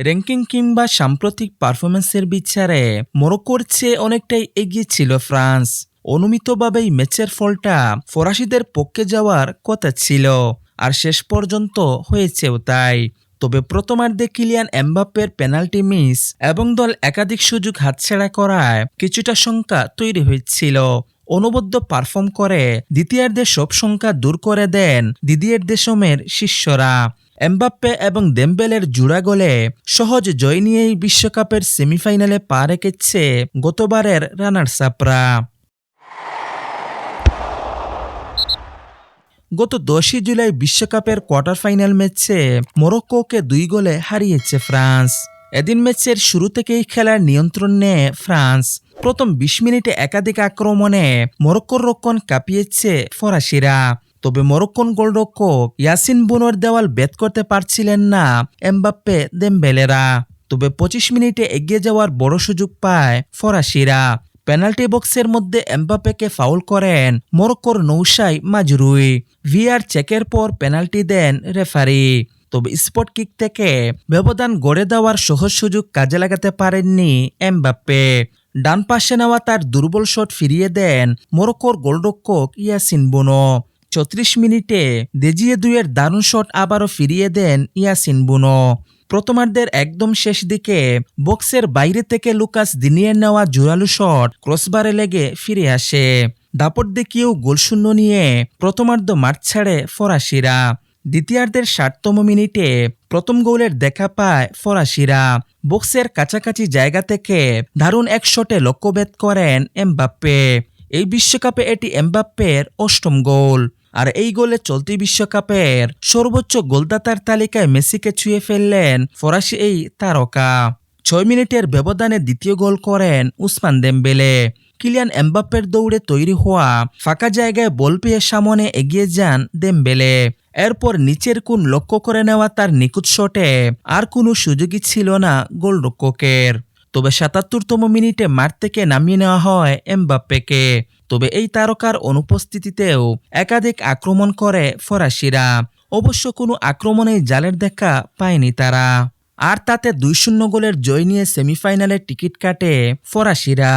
Ranking কিংবা সাম্প্রতিক পারফরম্যান্সের বিচারে মরক্কোর চেয়ে অনেকটাই এগিয়ে ছিল ফ্রান্স। অনুমিতভাবেই ম্যাচের ফলটা ফরাসিদের পক্ষে যাওয়ার কথা ছিল, আর শেষ পর্যন্ত হয়েছেও তাই। তবে প্রথমার্ধে কিলিয়ান এমবাপ্পের পেনাল্টি মিস এবং দল একাধিক সুযোগ হাতছাড়া করায় কিছুটা শঙ্কা তৈরি হয়েছিল। অনবদ্য পারফর্ম করে দ্বিতীয়ার্ধে সব শঙ্কা দূর করে দেন দিদিয়ের দেশমের শিষ্যরা। এমবাপ্পে এবং দেমবেলের জোড়া গোলে সহজ জয় নিয়েই বিশ্বকাপের সেমিফাইনালে পা রেখেছে গতবারের রানার্স আপরা। গত 10 জুলাই বিশ্বকাপের কোয়ার্টার ফাইনাল ম্যাচে মরক্কোকে 2 গোলে হারিয়েছে ফ্রান্স। এদিন ম্যাচের শুরু থেকেই খেলার নিয়ন্ত্রণ নেয় ফ্রান্স। প্রথম 20 মিনিটে একাধিক আক্রমণে মরক্কোর রক্ষণ কাঁপিয়েছে ফরাসিরা। তবে মরক্কোন গোলরক্ষক ইয়াসিন বুনোর দেওয়াল ভেদ করতে পারছিলেন না এমবাপ্পে দেমবেলেরা। তবে 25 মিনিটে এগিয়ে যাওয়ার বড় সুযোগ পায় ফরাসিরা। পেনাল্টি বক্সের মধ্যে এমবাপ্পেকে ফাউল করেন মরক্কোর নৌশাই মাজরুই। ভিআর চেকের পর পেনাল্টি দেন রেফারি। তবে স্পট কিক থেকে ব্যবধান গড়ে দেওয়ার সহজ সুযোগ কাজে লাগাতে পারেননি এমবাপ্পে। ডান পাশে নেওয়া তার দুর্বল শট ফিরিয়ে দেন মরক্কোর গোলরক্ষক ইয়াসিন বুনো। 34 মিনিটে দেজিয়ে দুইয়ের দারুণ শট আবারও ফিরিয়ে দেন ইয়াসিন বুনো। প্রথমার্ধের একদম শেষ দিকে বক্সের বাইরে থেকে লুকাস দিনিয়ের নেওয়া জোরালো শট ক্রসবারে লেগে ফিরে আসে। দাপট দেখিয়েও গোলশূন্য নিয়ে প্রথমার্ধ মাঠ ছাড়ে ফরাসিরা। দ্বিতীয়ার্ধের 60তম মিনিটে প্রথম গোলের দেখা পায় ফরাসিরা। বক্সের কাছাকাছি জায়গা থেকে দারুণ এক শটে লক্ষ্যভেদ করেন এমবাপ্পে। এই বিশ্বকাপে এটি এমবাপ্পের 8ম গোল। আর এই গোলে চলতি বিশ্বকাপের সর্বোচ্চ গোলদাতার তালিকায় মেসিকে ছুঁয়ে ফেললেন ফরাসি এই তারকা। 6 মিনিটের ব্যবধানে দ্বিতীয় গোল করেন উসমান দেমবেলে। কিলিয়ান এমবাপ্পের দৌড়ে তৈরি হওয়া ফাঁকা জায়গায় বল পেয়ে সামনে এগিয়ে যান দেমবেলে। এরপর নিচের কোণ লক্ষ্য করে নেওয়া তার নিখুঁত শটে আর কোনো সুযোগই ছিল না গোলরক্ষকের। তবে 77তম মিনিটে মাঠ থেকে নামিয়ে নেওয়া হয় এমবাপ্পেকে। তবে এই তারকার অনুপস্থিতিতেও একাধিক আক্রমণ করে ফরাসিরা। অবশ্য কোনো আক্রমণেই জালের দেখা পায়নি তারা। আর তাতে 2-0 গোলের জয় নিয়ে সেমিফাইনালে টিকিট কাটে ফরাসিরা।